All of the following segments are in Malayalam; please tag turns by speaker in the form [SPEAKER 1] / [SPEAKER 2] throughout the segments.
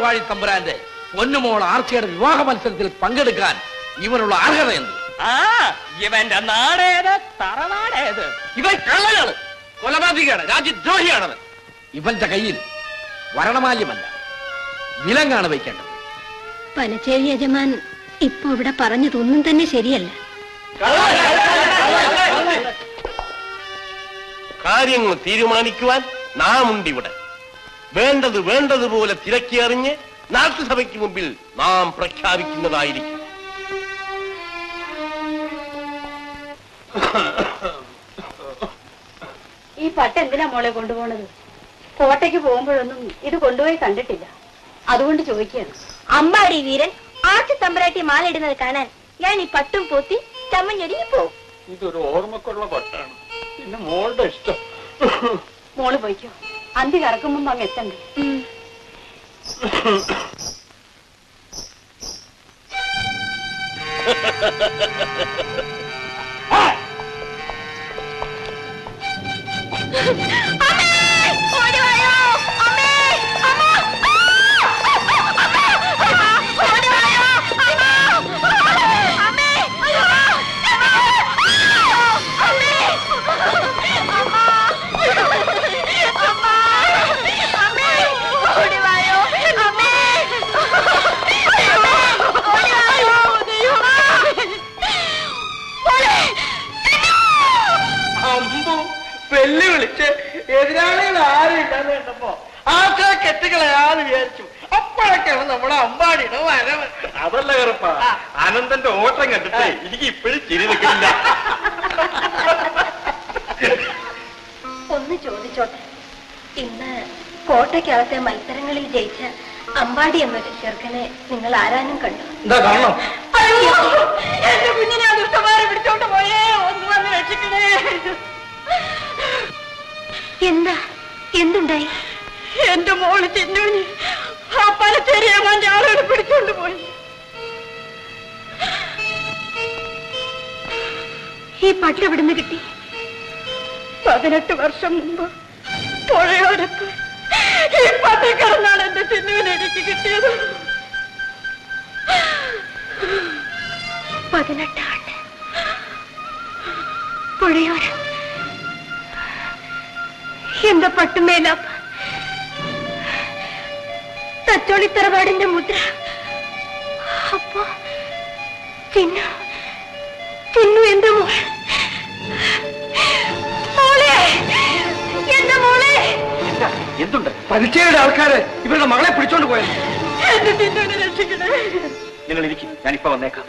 [SPEAKER 1] കുതിരവാഴി തമ്പുരാന്റെ പൊന്നുമോൾ ആർച്ചയുടെ വിവാഹ മത്സരത്തിൽ പങ്കെടുക്കാൻ ഇവനുള്ള അർഹത എന്ത്?
[SPEAKER 2] ഇവന്റെ നാടേത്, തറനാടേത്?
[SPEAKER 1] ഇവൻ കള്ളനാണ്, കൊലപാതകയാണ്, രാജ്യദ്രോഹിയാണവൻ. ഇവന്റെ കയ്യിൽ വരണമാല്യമല്ല, വിലങ്ങാണ് വയ്ക്കേണ്ടത്.
[SPEAKER 3] പനച്ചേരി യജമാൻ ഇപ്പൊ ഇവിടെ പറഞ്ഞതൊന്നും തന്നെ ശരിയല്ല.
[SPEAKER 4] കാര്യങ്ങൾ തീരുമാനിക്കുവാൻ നാം ഉണ്ടിവിടെ. വേണ്ടത് വേണ്ടതുപോലെ തിരക്കിയറിഞ്ഞ് നാട്ടുസഭയ്ക്ക് മുമ്പിൽ നാം പ്രഖ്യാപിക്കുന്നതായിരിക്കും.
[SPEAKER 3] ഈ പട്ട് എന്തിനാ മോളെ കൊണ്ടുപോണത്? കോട്ടയ്ക്ക് പോകുമ്പോഴൊന്നും ഇത് കൊണ്ടുപോയി കണ്ടിട്ടില്ല, അതുകൊണ്ട് ചോദിക്കുകയാണ്.
[SPEAKER 5] അമ്പാടി വീരൻ ആർച്ച് തമ്പരാട്ടി മാലയിടുന്നത് കാണാൻ ഞാൻ ഈ പട്ടും പോത്തി ചമ്മഞ്ഞൊരുങ്ങി പോവും.
[SPEAKER 2] ഇതൊരു ഓർമ്മക്കുള്ള പട്ടാണ്, പിന്നെ മോളുടെ ഇഷ്ടം.
[SPEAKER 3] മോള് പോയിക്കോ, അന്തി കറക്കും മുമ്പ് അങ്ങ് എത്തണ്ടേ.
[SPEAKER 2] വെല്ലുവിളിച്ച് എതിരാളികൾ ആരും ഇല്ലെന്ന് കണ്ടപ്പോ ആൾക്കാർ കെട്ടുകളയാന്ന് വിചാരിച്ചു. അപ്പോഴൊക്കെയാണ് നമ്മുടെ അമ്പാടിയുടെ വരവ്.
[SPEAKER 4] അതല്ല കറുപ്പ, അനന്തന്റെ ഓട്ടം കണ്ടിട്ട് എനിക്ക് ഇപ്പോഴും ചിരി നിൽക്കില്ല.
[SPEAKER 3] ഒന്ന് ചോദിച്ചോട്ടെ, ഇന്ന് കോട്ടയ്ക്കകത്തെ മത്സരങ്ങളിൽ ജയിച്ച അമ്പാടി എന്നൊരു ചെറുക്കനെ നിങ്ങൾ ആരാനും കണ്ടു?
[SPEAKER 2] എന്താ കാണണം?
[SPEAKER 3] എന്റെ കുഞ്ഞിനെ ദുഷ്ടന്മാരെ പിടിച്ചോണ്ട് പോയേ, ഒന്ന് വന്ന് രക്ഷിക്കണേ. എന്താ, എന്തുണ്ടായി? എന്റെ മോള് ചിന്നൂന് ആ പലച്ചേരിയമ്മാന്റെ ആളുകൾ പിടിച്ചോണ്ട് പോയി. ഈ പട്ട് എവിടുന്ന് കിട്ടി? 18 വർഷം മുമ്പ് പുഴയോരത്ത് ഈ പട്ടി കിടന്നാണ് എന്റെ ചിന്നുവിനെ എനിക്ക് കിട്ടിയത്. 18 ആണ്ട് പുഴയോരം എന്റെ പട്ടുമേലാപ്പ, തച്ചോളിത്തറവാടിന്റെ മുദ്ര. അപ്പോ ചിന്നു, ചിന്നു എന്റെ മോളെ, എന്റെ മോളെ.
[SPEAKER 1] എന്തുണ്ട്? പരിചയയുടെ ആൾക്കാര് ഇവരുടെ മകളെ പിടിച്ചോണ്ട് പോയത്.
[SPEAKER 3] എന്റെ ചിന്നുവിനെ രക്ഷിക്കണേ.
[SPEAKER 1] നിങ്ങൾ ഇരിക്കും, ഞാനിപ്പോ വന്നേക്കാം.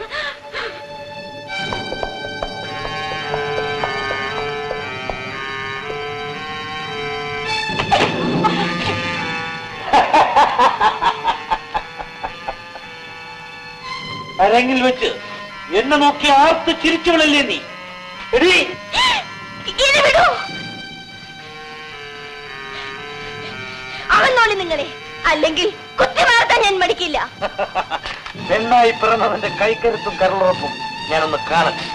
[SPEAKER 4] അരങ്ങിൽ വെച്ച് എന്നെ നോക്കി ആർത്ത് ചിരിച്ചവളല്ലേ നീ? എടീ,
[SPEAKER 5] അവന്നോളി നിങ്ങളെ, അല്ലെങ്കിൽ കുത്തി മാറാൻ ഞാൻ മടിക്കില്ല.
[SPEAKER 4] പെണ്ണായി പിറന്നവന്റെ കൈക്കരുത്തും കരളുറപ്പും ഞാനൊന്ന് കാണട്ടെ.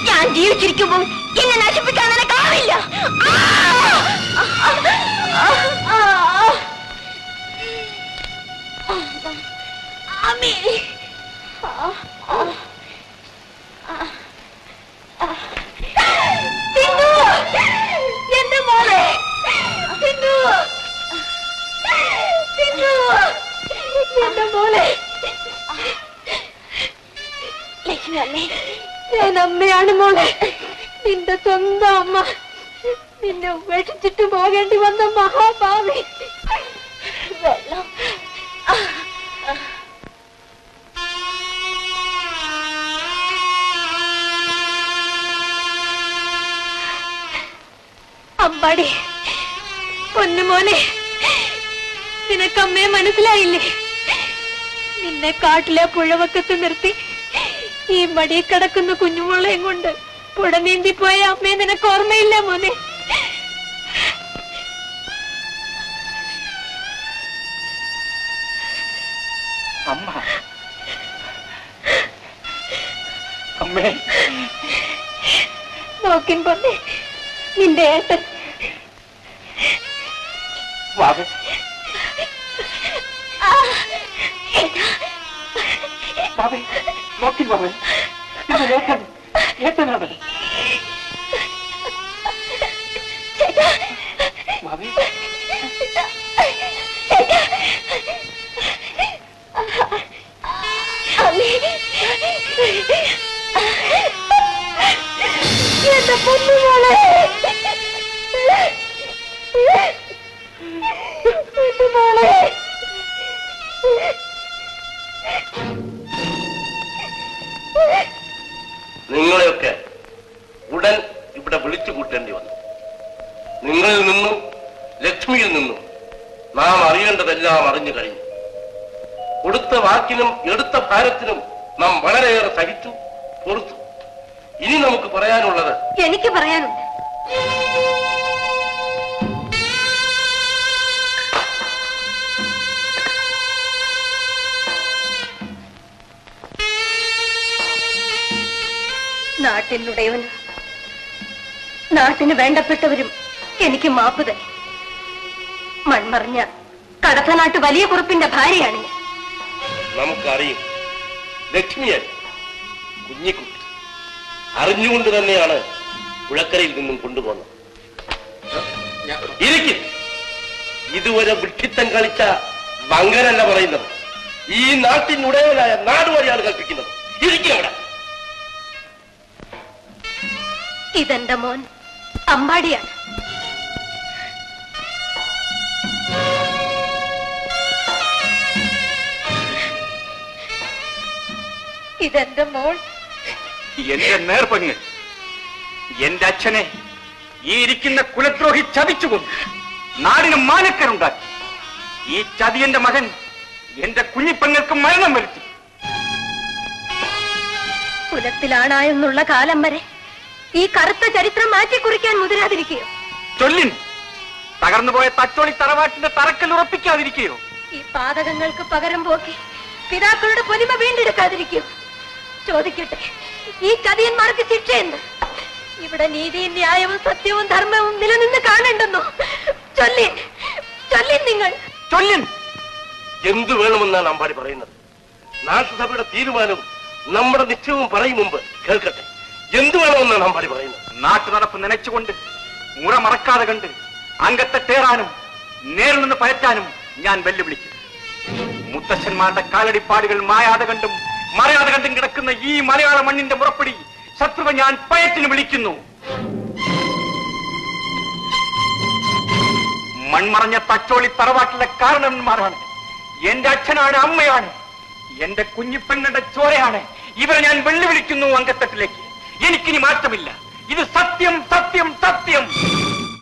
[SPEAKER 5] ഞാൻ ജീവിച്ചിരിക്കുമ്പോൾ എന്നെ നശിപ്പിക്കാൻ നിനക്കാവില്ല. എന്റെ മോളെ, എന്റെ മോളെ. ലക്ഷ്മി അമ്മേ, ഞാൻ അമ്മയാണ് മോളെ, നിന്റെ സ്വന്തം അമ്മ. നിന്നെ ഉപേക്ഷിച്ചിട്ട് പോകേണ്ടി വന്ന മഹാഭാവി. വെള്ളം. അമ്പാടി, പൊന്നുമോനെ, നിനക്കമ്മയെ മനസ്സിലായില്ലേ? നിന്നെ കാട്ടിലെ പുഴവക്കത്ത് നിർത്തി ഈ മടി കിടക്കുന്ന കുഞ്ഞുമോളെയും കൊണ്ട് പുഴ നീന്തിപ്പോയ അമ്മയെ നിനക്ക് ഓർമ്മയില്ല മോനെ?
[SPEAKER 1] അമ്മ,
[SPEAKER 2] അമ്മേ,
[SPEAKER 5] നോക്കിൻ പൊന്നെ, നിന്റെ ഏട്ടൻ.
[SPEAKER 2] വാവേ, വാവേ, നോക്കി വാവേ, ഇത് ഏട്ടനാണ്. വാവേ,
[SPEAKER 5] എന്റെ പൊന്നുമോളെ, പൊന്നുമോളെ.
[SPEAKER 6] നിങ്ങളെയൊക്കെ ഉടൻ ഇവിടെ വിളിച്ചു കൂട്ടേണ്ടി വന്നു. നിങ്ങളിൽ നിന്നും ലക്ഷ്മിയിൽ നിന്നും നാം അറിയേണ്ടതെല്ലാം അറിഞ്ഞു കഴിഞ്ഞു. കൊടുത്ത വാക്കിനും എടുത്ത ഭാരത്തിനും നാം വളരെയേറെ സഹിച്ചു, പൊറുത്തു. ഇനി നമുക്ക് പറയാനുള്ളത്,
[SPEAKER 5] എനിക്ക് പറയാനുണ്ട്. നാട്ടിനുടയവനും നാട്ടിന് വേണ്ടപ്പെട്ടവരും എനിക്ക് മാപ്പ് തന്നെ. മൺമറിഞ്ഞ കടത്തനാട്ട് വലിയ കുറുപ്പിന്റെ ഭാര്യയാണ് ഞാൻ.
[SPEAKER 6] നമുക്കറിയും ലക്ഷ്മിയെ കുഞ്ഞിക്കുട്ടി അറിഞ്ഞുകൊണ്ട് തന്നെയാണ് പുഴക്കരയിൽ നിന്നും കൊണ്ടുപോകുന്നത്. ഇരിക്കും. ഇതുവരെ വിഡ്ഢിത്തം കളിച്ച വങ്കനല്ല പറയുന്നത്, ഈ നാട്ടിനുടയവനായ നാടുവഴിയാണ് കൽപ്പിക്കുന്നത്. ഇരിക്കും അവിടെ.
[SPEAKER 5] ഇതെന്റെ മോൻ അമ്പാടിയാണ്. ഇതെന്റെ മോൾ.
[SPEAKER 2] എന്റെ നേർപങ്ങ്, എന്റെ അച്ഛനെ ഈ ഇരിക്കുന്ന കുലദ്രോഹി ചതിച്ചുകൊന്നു നാടിന് മാനക്കരുണ്ടാക്കി. ഈ ചതിയന്റെ മകൻ എന്റെ കുഞ്ഞിപ്പെങ്ങൾക്ക് മരണം വരുത്തി.
[SPEAKER 5] കുലത്തിലാണായെന്നുള്ള കാലം വരെ ഈ കറുത്ത ചരിത്രം മാറ്റിക്കുറിക്കാൻ മുതിരാതിരിക്കുകയോ?
[SPEAKER 2] ചൊല്ലിൻ. തകർന്നുപോയ തച്ചോളി തറവാട്ടിന്റെ തറക്കൽ ഉറപ്പിക്കാതിരിക്കുകയോ?
[SPEAKER 5] ഈ പാതകങ്ങൾക്ക് പകരം പോക്കി പിതാക്കളുടെ പൊലിമ വീണ്ടെടുക്കാതിരിക്കുകയോ? ചോദിക്കട്ടെ, ഈ ചതിയന്മാർക്ക് ശിക്ഷയുണ്ട്. ഇവിടെ നീതിയും ന്യായവും സത്യവും ധർമ്മവും നിലനിന്ന് കാണണ്ടെന്നോ? ചൊല്ലിൻ, ചൊല്ലിൻ, നിങ്ങൾ
[SPEAKER 2] ചൊല്ലിൻ.
[SPEAKER 6] എന്തു വേണമെന്നാണ് അമ്പാടി പറയുന്നത്? നാട്ടുസഭയുടെ തീരുമാനവും നമ്മുടെ നിശ്ചയവും പറയും മുമ്പ് കേൾക്കട്ടെ. എന്തു വേണമെന്നാണ് അമ്പാടി പറയുന്നത്?
[SPEAKER 2] നാട്ടു നടപ്പ് നനച്ചുകൊണ്ട് മുറ മറക്കാതെ കണ്ട് അംഗത്തെ തേറാനും നേരിൽ നിന്ന് പയറ്റാനും ഞാൻ വെല്ലുവിളിക്കും. മുത്തശ്ശന്മാരുടെ കാലടിപ്പാടുകൾ മായാതെ കണ്ടും മറയാതെ കണ്ടും കിടക്കുന്ന ഈ മലയാള മണ്ണിന്റെ മുറപ്പടി ശത്രുവെ ഞാൻ പയറ്റിന് വിളിക്കുന്നു. മൺമറഞ്ഞ തച്ചോളി തറവാട്ടിലെ കാരണന്മാരാണ്. എന്റെ അച്ഛനാണ്, അമ്മയാണ്, എന്റെ കുഞ്ഞിപ്പെങ്ങളുടെ ചോരയാണ്. ഇവരെ ഞാൻ വെല്ലുവിളിക്കുന്നു അങ്കത്തട്ടിലേക്ക്. എനിക്കിനി മാറ്റമില്ല. ഇത് സത്യം, സത്യം, സത്യം.